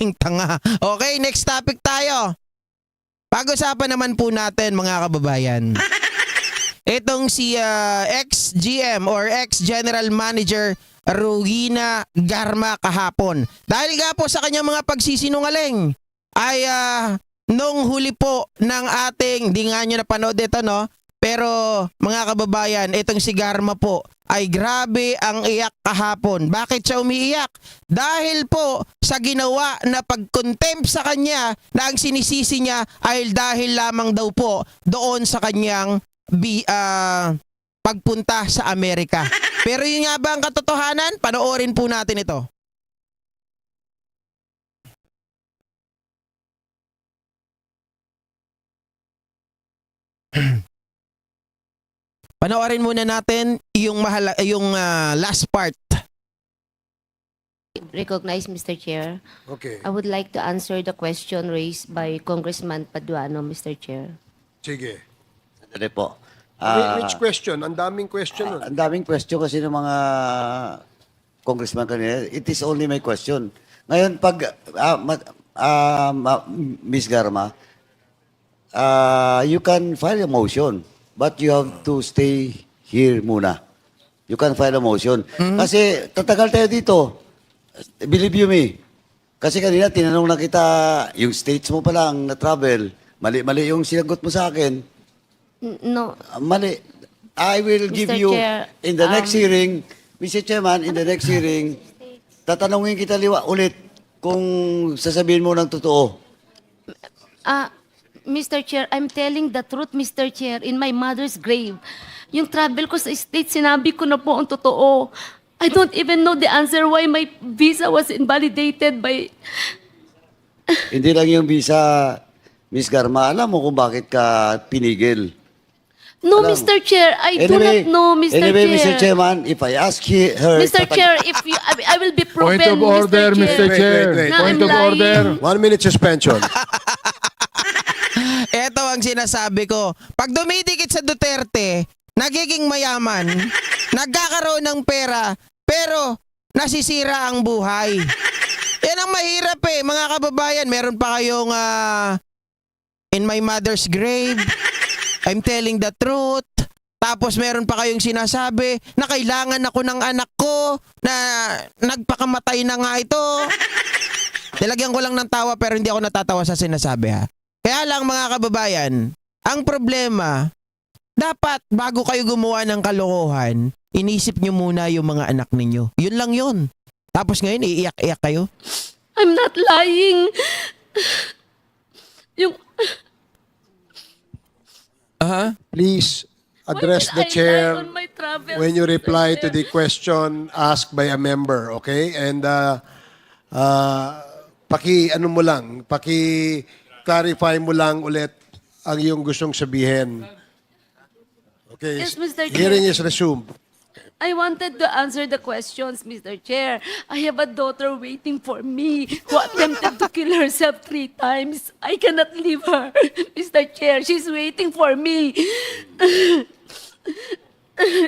Lalaking tanga. Okay, next topic tayo. Pag-usapan naman po natin mga kababayan. Itong si ex-GM or ex-General Manager Rowena Garma kahapon. Dahil nga po sa kanyang mga pagsisinungaling ay nung huli po ng ating, di nga nyo napanood ito no, pero mga kababayan, itong si Garma po ay grabe ang iyak kahapon. Bakit siya umiiyak? Dahil po sa ginawa na pag-contempt sa kanya na ang sinisisi niya ay dahil lamang daw po doon sa kanyang pagpunta sa Amerika. Pero yun nga ba ang katotohanan? Panoorin po natin ito. Panoorin muna natin yung last part. Recognize, Mr. Chair. Okay. I would like to answer the question raised by Congressman Paduano, Mr. Chair. Sige. Sandali po. Which question? Ang daming question nun. Ang daming question kasi ng mga congressman kanina. It is only my question. Ngayon, pag Ms. Garma, you can file a motion, but you have to stay here muna. You can file a motion. Kasi tatagal tayo dito. Believe you me. Kasi kanina tinanong na kita, yung states mo pa lang na travel, mali-mali yung sinagot mo sa akin. No, Mali. I will give Mr. you, Chair, in the next hearing, Mr. Chairman, in the next hearing, tatanungin kita ulit kung sasabihin mo ng totoo. Mr. Chair, I'm telling the truth, Mr. Chair, in my mother's grave. Yung travel ko sa States, sinabi ko na po ang totoo. I don't even know the answer why my visa was invalidated by... Hindi lang yung visa, Miss Garma, alam mo kung bakit ka pinigil. No, Alam. Mr. Chair, I do not know, Mr. Anyway, Chair. Mr. Chairman, if I ask her... Mr. Chair, if you, I will be proven, Point of order, Mr. Chair. Wait. Na Point I'm of lying. order. 1 minute suspension. Ito ang sinasabi ko. Pag dumidikit sa Duterte, nagiging mayaman, nagkakaroon ng pera, pero nasisira ang buhay. Yan ang mahirap mga kababayan. Meron pa kayong in my mother's grave, I'm telling the truth. Tapos meron pa kayong sinasabi na kailangan ako ng anak ko na nagpakamatay na nga ito. Nilagyan ko lang ng tawa pero hindi ako natatawa sa sinasabi ha. Kaya lang mga kababayan, ang problema, dapat bago kayo gumawa ng kalokohan, inisip nyo muna yung mga anak ninyo. Yun lang yun. Tapos ngayon, iiyak-iyak kayo. I'm not lying. Yung... Please address Why the did I chair lie on my travels, when you Mr. reply to Chair? the question asked by a member, okay? And ano mo lang, clarify mo lang ulit ang iyong gustong sabihin. Okay. Yes, Mr. Chair. Hearing is resumed. I wanted to answer the questions, Mr. Chair. I have a daughter waiting for me who attempted to kill herself 3 times. I cannot leave her, Mr. Chair. She's waiting for me.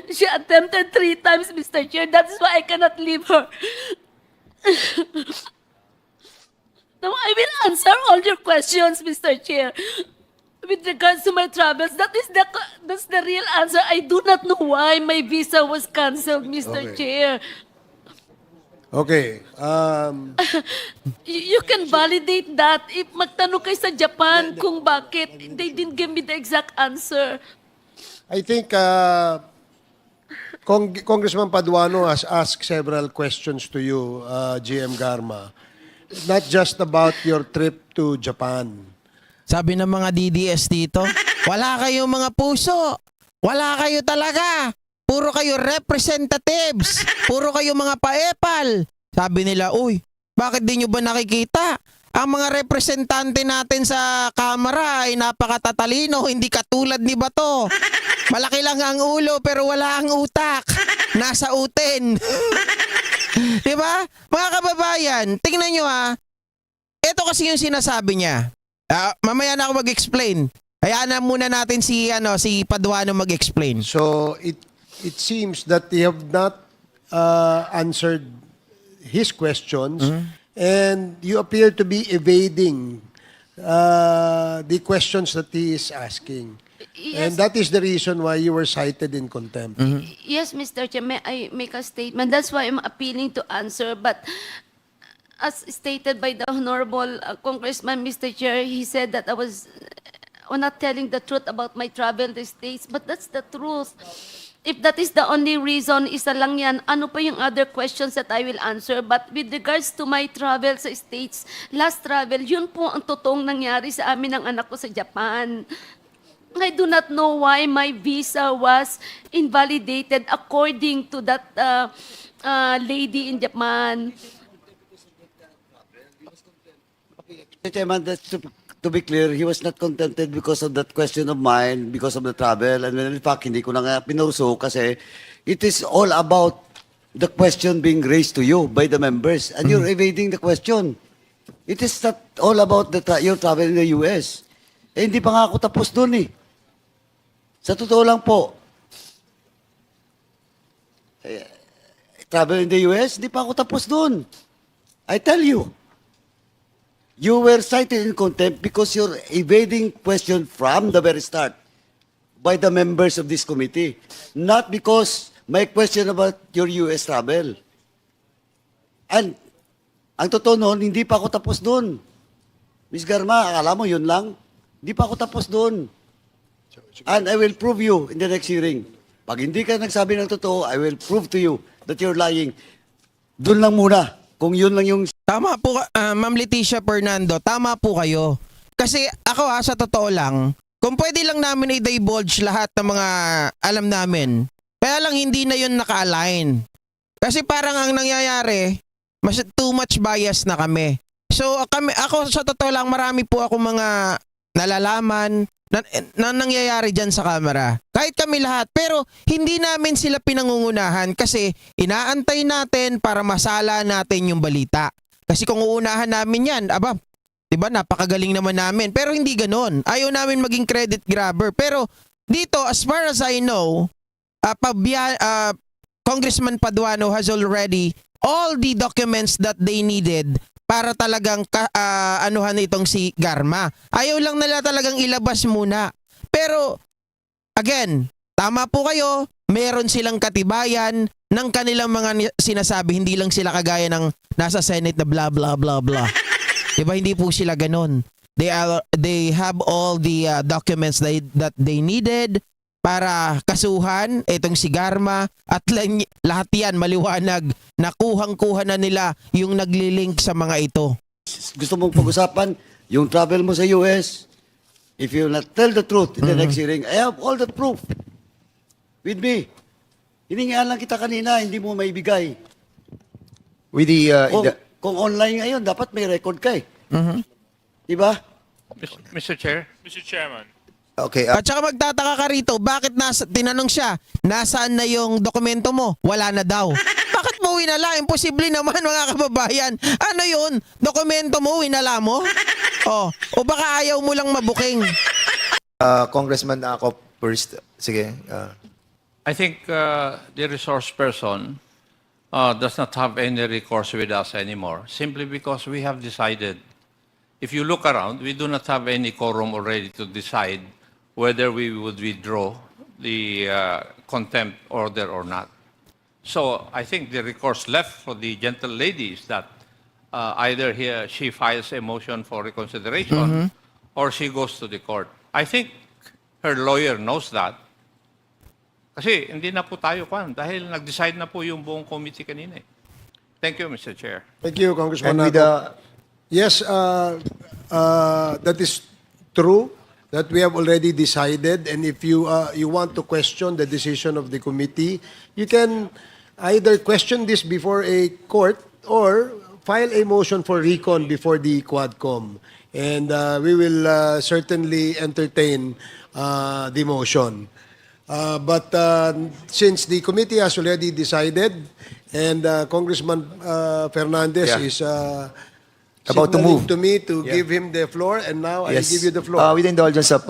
She attempted 3 times, Mr. Chair. That's why I cannot leave her. Now, I will answer all your questions, Mr. Chair. With regards to my travels, that's the real answer. I do not know why my visa was canceled, Mr. Okay. Chair. Okay. You can validate that if magtanong kayo sa Japan kung bakit. They didn't give me the exact answer. I think Congressman Paduano has asked several questions to you, GM Garma. Not just about your trip to Japan. Sabi ng mga DDS dito, wala kayong mga puso. Wala kayo talaga. Puro kayo representatives. Puro kayo mga paepal. Sabi nila, uy, bakit di nyo ba nakikita? Ang mga representante natin sa Kamara ay napakatatalino, hindi katulad ni Bato. Malaki lang ang ulo pero wala ang utak. Nasa utin. Diba? Mga kababayan, tingnan nyo ito kasi yung sinasabi niya. Mamaya na ako mag-explain. Hayaan na muna natin si Paduano mag-explain. So it seems that they have not answered his questions and you appear to be evading the questions that he is asking. And Yes. that is the reason why you were cited in contempt. Yes, Mr. Chair, may I make a statement? That's why I'm appealing to answer. But as stated by the Honorable Congressman, Mr. Chair, he said that I was not telling the truth about my travel to States. But that's the truth. If that is the only reason, isa lang yan, ano pa yung other questions that I will answer? But with regards to my travel sa States, last travel, yun po ang totoong nangyari sa amin ng anak ko sa Japan. I do not know why my visa was invalidated according to that lady in Japan. Mr. Chairman, to be clear, he was not contented because of that question of mine, because of the travel. And in fact, hindi ko na nga pinurso kasi it is all about the question being raised to you by the members. And you're evading the question. It is not all about your travel in the US. Eh, hindi pa nga ako tapos doon eh. Sa totoo lang po, travel in the US, hindi pa ako tapos doon. I tell you. You were cited in contempt because you're evading question from the very start by the members of this committee. Not because may question about your US travel. And ang totoo noon, hindi pa ako tapos doon. Ms. Garma, akala mo yun lang? Hindi pa ako tapos doon. And I will prove you in the next hearing. Pag hindi ka nagsabi ng totoo, I will prove to you that you're lying. Doon lang muna. Kung yun lang yung Tama po, Ma'am Leticia Fernando, tama po kayo. Kasi ako sa totoo lang, kung pwede lang namin i-divulge lahat ng mga alam namin, kaya lang hindi na yun naka-align. Kasi parang ang nangyayari, mas too much bias na kami. So ako sa totoo lang, marami po ako mga nalalaman na nangyayari dyan sa kamera. Kahit kami lahat. Pero hindi namin sila pinangungunahan kasi inaantay natin para masala natin yung balita. Kasi kung uunahan namin yan, diba, napakagaling naman namin. Pero hindi ganon. Ayaw namin maging credit grabber. Pero dito, as far as I know, Congressman Paduano has already all the documents that they needed para talagang anuhan itong si Garma. Ayaw lang nila talagang ilabas muna. Pero, again, tama po kayo, meron silang katibayan ng kanilang mga sinasabi. Hindi lang sila kagaya ng nasa Senate na blah blah blah blah. Diba, hindi po sila ganon. They have all the documents that they needed para kasuhan itong si Garma at lahat yan maliwanag na kuhang-kuha na nila yung naglilink sa mga ito. gusto mong pag-usapan, yung travel mo sa US, if you will not tell the truth in the next hearing, I have all the proof with me. Hiningaan lang kita kanina, hindi mo maibigay. With the, Kung online ngayon, dapat may record ka eh. Diba? Mr. Chair? Mr. Chairman. okay, At saka magtataka ka rito, bakit tinanong siya, nasaan na yung dokumento mo? Wala na daw. Bakit mo winala? Imposible naman mga kababayan. Ano yun? Dokumento mo, winala mo? O baka ayaw mo lang mabuking. Congressman ako first. Sige. I think the resource person does not have any recourse with us anymore, simply because we have decided. If you look around, we do not have any quorum already to decide whether we would withdraw the contempt order or not. So I think the recourse left for the gentle lady is that either she files a motion for reconsideration or she goes to the court. I think her lawyer knows that. Kasi hindi na po tayo dahil nag-decide na po yung buong committee kanina. Thank you, Mr. Chair. Thank you, Congressman And with Naco. Yes, that is true that we have already decided, and if you want to question the decision of the committee, you can either question this before a court or file a motion for recon before the Quadcom, and we will certainly entertain the motion. But since the committee has already decided, and Congressman Fernandez Yeah. is About to signaling move. to me to Yeah. give him the floor, and now I Yes. give you the floor. With the indulgence of,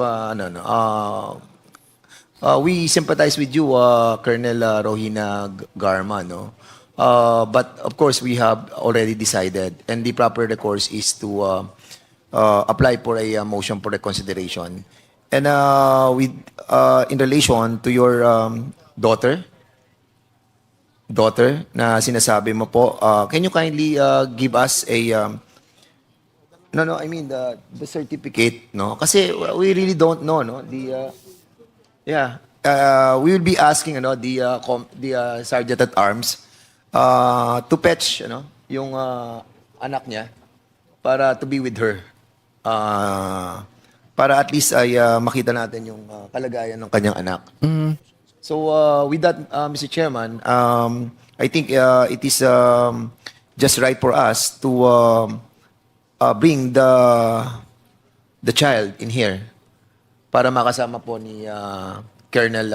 we sympathize with you, Colonel Rohina Garma, no? But of course, we have already decided, and the proper recourse is to apply for a motion for reconsideration. And in relation to your daughter na sinasabi mo po, can you kindly give us a no, I mean the certificate, no? Kasi we really don't know, no? Yeah. We will be asking the sergeant at arms to fetch yung anak niya para to be with her. Para at least ay makita natin yung kalagayan ng kanyang anak. So with that, Mr. Chairman, I think it is just right for us to bring the child in here para makasama po ni Colonel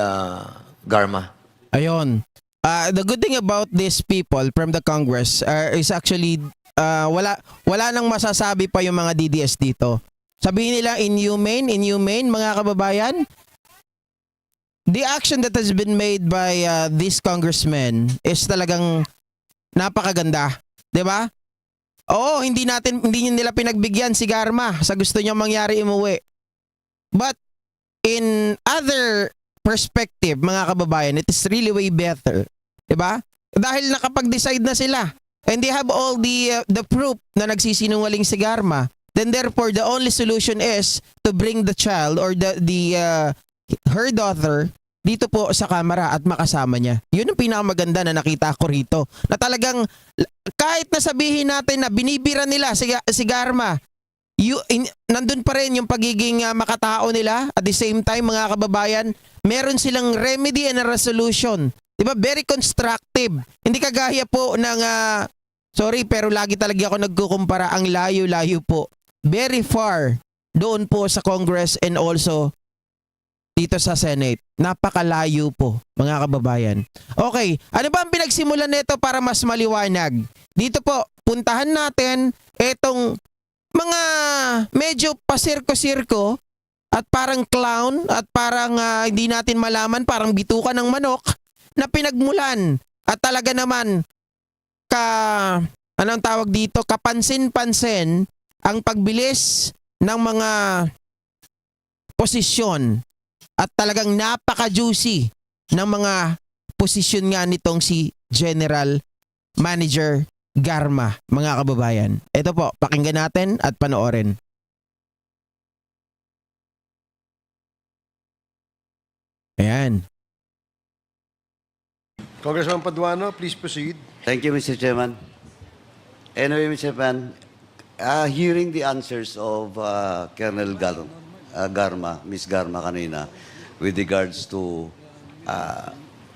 Garma. Ayun. The good thing about these people from the Congress is actually wala nang masasabi pa yung mga DDS dito. Sabihin nila inhumane mga kababayan. The action that has been made by these congressmen is talagang napakaganda, 'di ba? Oo, hindi nila pinagbigyan si Garma sa gusto niya mangyari umuwi. But in other perspective, mga kababayan, it is really way better. 'Di ba? Dahil nakapag-decide na sila and they have all the proof na nagsisinungaling si Garma. Then therefore, the only solution is to bring the child or her daughter dito po sa kamera at makasama niya. Yun ang pinakamaganda na nakita ko rito. Na talagang kahit na sabihin natin na binibira nila si Garma, nandun pa rin yung pagiging makatao nila. At the same time, mga kababayan, meron silang remedy and a resolution. Diba? Very constructive. Hindi kagaya po ng, sorry pero lagi talaga ako nagkukumpara, ang layo-layo po. Very far doon po sa Congress and also dito sa Senate. Napakalayo po, mga kababayan. Okay, ano ba ang pinagsimulan nito para mas maliwanag? Dito po, puntahan natin etong mga medyo pasirko-sirko at parang clown at parang hindi natin malaman, parang bitukan ng manok na pinagmulan at talaga naman anong tawag dito, kapansin-pansin ang pagbilis ng mga posisyon at talagang napaka-juicy ng mga posisyon nga nitong si General Manager Garma, mga kababayan. Ito po, pakinggan natin at panoorin. Ayan. Congressman Paduano, please proceed. Thank you, Mr. Chairman. Anyway, Mr. Chairman, hearing the answers of Colonel Garma, Ms. Garma kanina, with regards to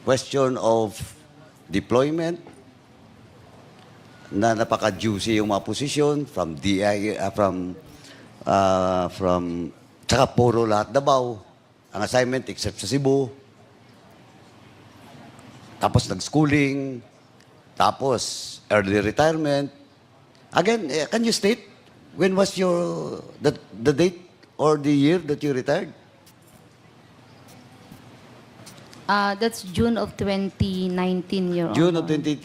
question of deployment, na napaka-juicy yung mga posisyon from DI, from tsaka puro lahat Davao, ang assignment except sa Cebu, tapos nag-schooling, tapos early retirement. Again, can you state when was the date or the year that you retired? That's June of 2019, Your Honor. June of 20